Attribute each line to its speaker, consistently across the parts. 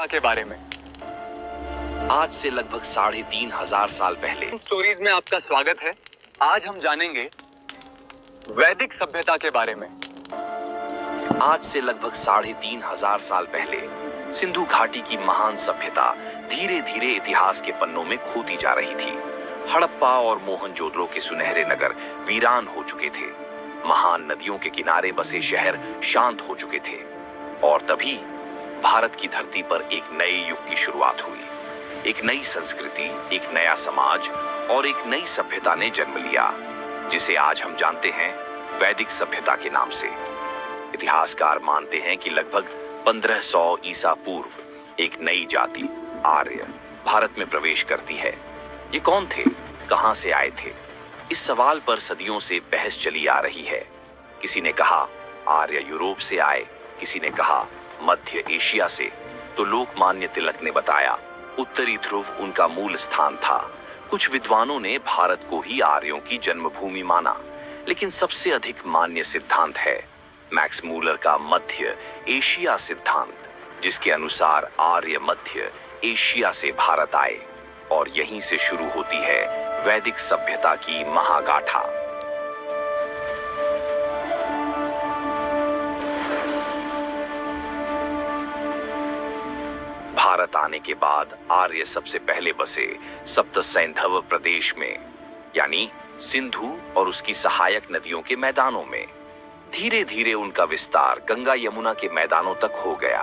Speaker 1: के बारे में।
Speaker 2: आज से लगभग 3,500 साल पहले
Speaker 1: स्टोरीज में आपका स्वागत है। आज हम जानेंगे वैदिक सभ्यता के बारे में।
Speaker 2: आज से लगभग 3,500 साल पहले सिंधु घाटी की महान सभ्यता धीरे धीरे इतिहास के पन्नों में खोती जा रही थी। हड़प्पा और मोहनजोदड़ो के सुनहरे नगर वीरान हो चुके थे। महान नदियों के किनारे बसे शहर शांत हो चुके थे और तभी भारत की धरती पर एक नए युग की शुरुआत हुई। एक नई संस्कृति, एक नया समाज और एक नई सभ्यता ने जन्म लिया, जिसे आज हम जानते हैं वैदिक सभ्यता के नाम से। इतिहासकार मानते हैं कि लगभग 1500 ईसा पूर्व एक नई जाति आर्य भारत में प्रवेश करती है। ये कौन थे, कहां से आए थे? इस सवाल पर सदियों से बहस चली आ रही है। किसी ने कहा आर्य यूरोप से आए, किसी ने कहा मध्य एशिया से, तो लोकमान्य तिलक ने बताया उत्तरी ध्रुव उनका मूल स्थान था। कुछ विद्वानों ने भारत को ही आर्यों की जन्मभूमि माना, लेकिन सबसे अधिक मान्य सिद्धांत है मैक्स मूलर का मध्य एशिया सिद्धांत, जिसके अनुसार आर्य मध्य एशिया से भारत आए और यहीं से शुरू होती है वैदिक सभ्यता की महागाथा। भारत आने के बाद आर्य सबसे पहले बसे सप्त सैंधव प्रदेश में, यानी सिंधु और उसकी सहायक नदियों के मैदानों में। धीरे धीरे उनका विस्तार गंगा यमुना के मैदानों तक हो गया।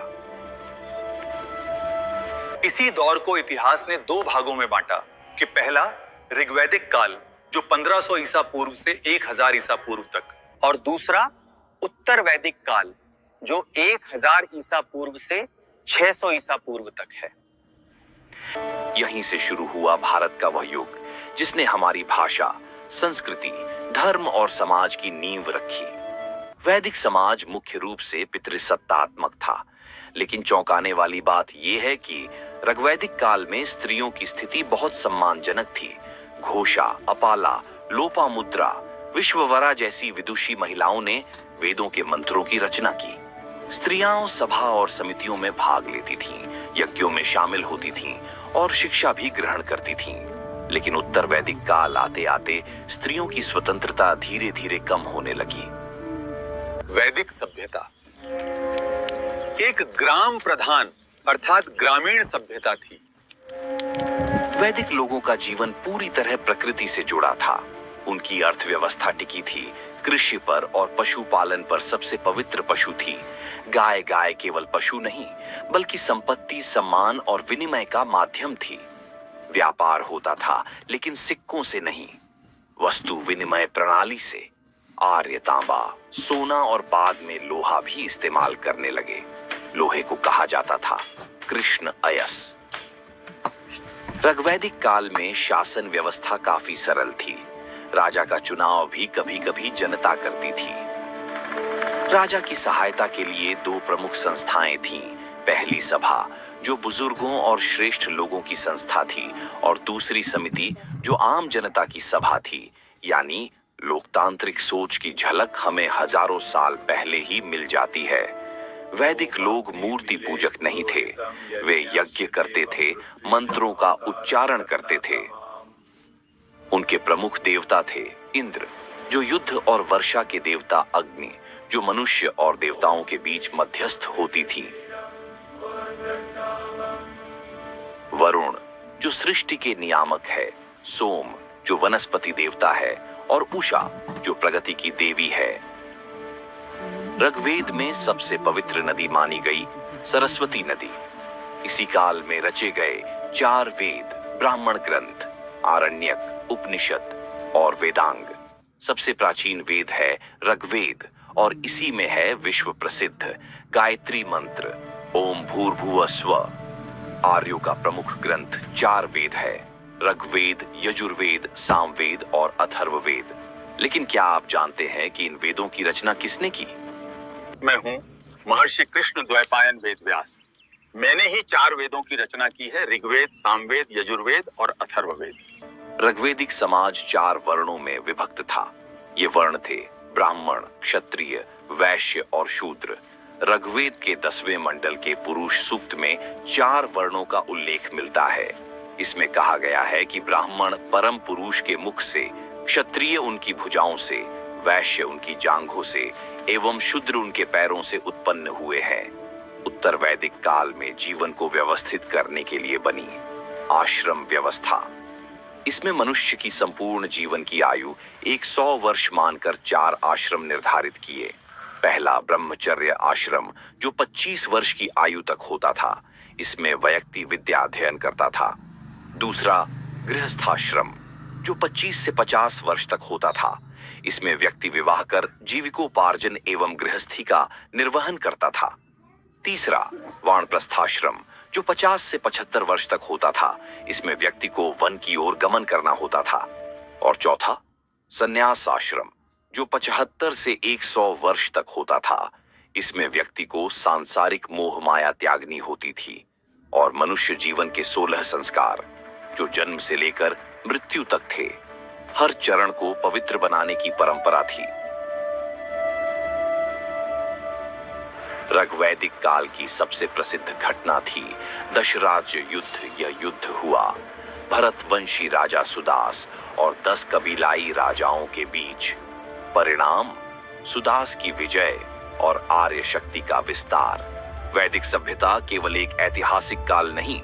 Speaker 1: इसी दौर को इतिहास ने दो भागों में बांटा कि पहला ऋग्वैदिक काल जो 1500 ईसा पूर्व से 1000 ईसा पूर्व तक, और दूसरा उत्तर वैदिक काल जो 1000 ईसा पूर्व से 600 ईसा पूर्व तक है।
Speaker 2: यहीं से शुरू हुआ भारत का वह युग जिसने हमारी भाषा, संस्कृति, धर्म और समाज की नींव रखी। वैदिक समाज मुख्य रूप से पितृसत्तात्मक था, लेकिन चौंकाने वाली बात यह है कि ऋग्वैदिक काल में स्त्रियों की स्थिति बहुत सम्मानजनक थी। घोषा, अपाला, लोपामुद्रा, विश्ववरा जैसी विदुषी महिलाओं ने वेदों के मंत्रों की रचना की। स्त्रियां सभा और समितियों में भाग लेती थीं, यज्ञों में शामिल होती थीं और शिक्षा भी ग्रहण करती थीं। लेकिन उत्तर वैदिक काल आते आते स्त्रियों की स्वतंत्रता धीरे धीरे कम होने लगी।
Speaker 1: वैदिक सभ्यता एक ग्राम प्रधान अर्थात ग्रामीण सभ्यता थी।
Speaker 2: वैदिक लोगों का जीवन पूरी तरह प्रकृति से जुड़ा था। उनकी अर्थव्यवस्था टिकी थी कृषि पर और पशुपालन पर। सबसे पवित्र पशु थी गाय। गाय केवल पशु नहीं, बल्कि संपत्ति, सम्मान और विनिमय का माध्यम थी। व्यापार होता था, लेकिन सिक्कों से नहीं, वस्तु विनिमय प्रणाली से। आर्य तांबा, सोना और बाद में लोहा भी इस्तेमाल करने लगे। लोहे को कहा जाता था कृष्ण अयस। ऋग्वैदिक काल में शासन व्यवस्था काफी सरल थी। राजा का चुनाव भी कभी कभी जनता करती थी। राजा की सहायता के लिए दो प्रमुख संस्थाएं थीं। पहली सभा जो बुजुर्गों और श्रेष्ठ लोगों की संस्था थी, और दूसरी समिति जो आम जनता की सभा थी। यानी लोकतांत्रिक सोच की झलक हमें हजारों साल पहले ही मिल जाती है। वैदिक लोग मूर्ति पूजक नहीं थे। वे यज्ञ करते थे, मंत्रों का उच्चारण करते थे। उनके प्रमुख देवता थे इंद्र, जो युद्ध और वर्षा के देवता, अग्नि, जो मनुष्य और देवताओं के बीच मध्यस्थ होती थी, वरुण, जो सृष्टि के नियामक है, सोम, जो वनस्पति देवता है, और उषा, जो प्रगति की देवी है। ऋग्वेद में सबसे पवित्र नदी मानी गई सरस्वती नदी। इसी काल में रचे गए 4 वेद, ब्राह्मण ग्रंथ, आरण्यक, उपनिषद और वेदांग। सबसे प्राचीन वेद है ऋग्वेद, और इसी में है विश्व प्रसिद्ध गायत्री मंत्र ओम भूर्भुवः स्वः। आर्यों का प्रमुख ग्रंथ 4 वेद है, ऋग्वेद, यजुर्वेद, सामवेद और अथर्ववेद। लेकिन क्या आप जानते हैं कि इन वेदों की रचना किसने की?
Speaker 1: मैं हूँ महर्षि कृष्ण द्वैपायन वेद व्यास। मैंने ही 4 वेदों की रचना की है, ऋग्वेद, सामवेद, यजुर्वेद और अथर्ववेद।
Speaker 2: ऋग्वेदिक समाज 4 वर्णों में विभक्त था। ये वर्ण थे ब्राह्मण, क्षत्रिय, वैश्य और शूद्र। ऋग्वेद के 10वें मंडल के पुरुष सूक्त में 4 वर्णों का उल्लेख मिलता है। इसमें कहा गया है कि ब्राह्मण परम पुरुष के मुख से, क्षत्रिय उनकी भुजाओं से, वैश्य उनकी जांघों से एवं शूद्र उनके पैरों से उत्पन्न हुए हैं। उत्तर वैदिक काल में जीवन को व्यवस्थित करने के लिए बनी आश्रम व्यवस्था। इसमें मनुष्य की संपूर्ण जीवन की आयु 100 वर्ष मानकर 4 आश्रम निर्धारित किए। पहला ब्रह्मचर्य आश्रम जो 25 वर्ष की आयु तक होता था, इसमें व्यक्ति विद्या अध्ययन करता था। दूसरा गृहस्थाश्रम जो 25 से 50 वर्ष तक होता था, इसमें व्यक्ति विवाह कर जीविकोपार्जन एवं गृहस्थी का निर्वहन करता था। तीसरा वानप्रस्थाश्रम जो 50 से 75 वर्ष तक होता था, इसमें व्यक्ति को वन की ओर गमन करना होता था। और चौथा संन्यास आश्रम जो 75 से 100 वर्ष तक होता था, इसमें व्यक्ति को सांसारिक मोह माया त्यागनी होती थी। और मनुष्य जीवन के 16 संस्कार जो जन्म से लेकर मृत्यु तक थे, हर चरण को पवित्र बनाने की परंपरा थी। ऋग्वैदिक काल की सबसे प्रसिद्ध घटना थी दशराज्य युद्ध। यह युद्ध हुआ भरतवंशी राजा सुदास और 10 कबीलाई राजाओं के बीच। परिणाम सुदास की विजय और आर्य शक्ति का विस्तार। वैदिक सभ्यता केवल एक ऐतिहासिक काल नहीं,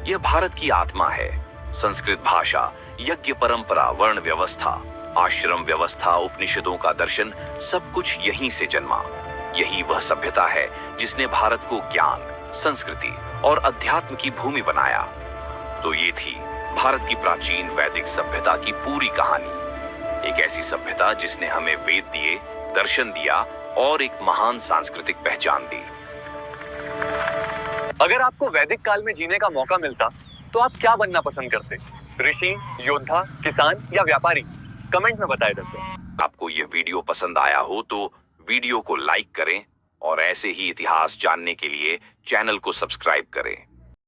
Speaker 2: यह भारत की आत्मा है। संस्कृत भाषा, यज्ञ परंपरा, वर्ण व्यवस्था, आश्रम व्यवस्था, उपनिषदों का दर्शन, सब कुछ यहीं से जन्मा। यही वह सभ्यता है जिसने भारत को ज्ञान, संस्कृति और अध्यात्म की भूमि बनाया। तो ये थी भारत की प्राचीन वैदिक सभ्यता की पूरी कहानी। एक ऐसी सभ्यता जिसने हमें वेद दिए, दर्शन दिया और एक महान सांस्कृतिक पहचान दी।
Speaker 1: अगर आपको वैदिक काल में जीने का मौका मिलता तो आप क्या बनना पसंद करते? ऋषि, योद्धा, किसान या व्यापारी? कमेंट में बताए देते।
Speaker 2: आपको यह वीडियो पसंद आया हो तो वीडियो को लाइक करें और ऐसे ही इतिहास जानने के लिए चैनल को सब्सक्राइब करें।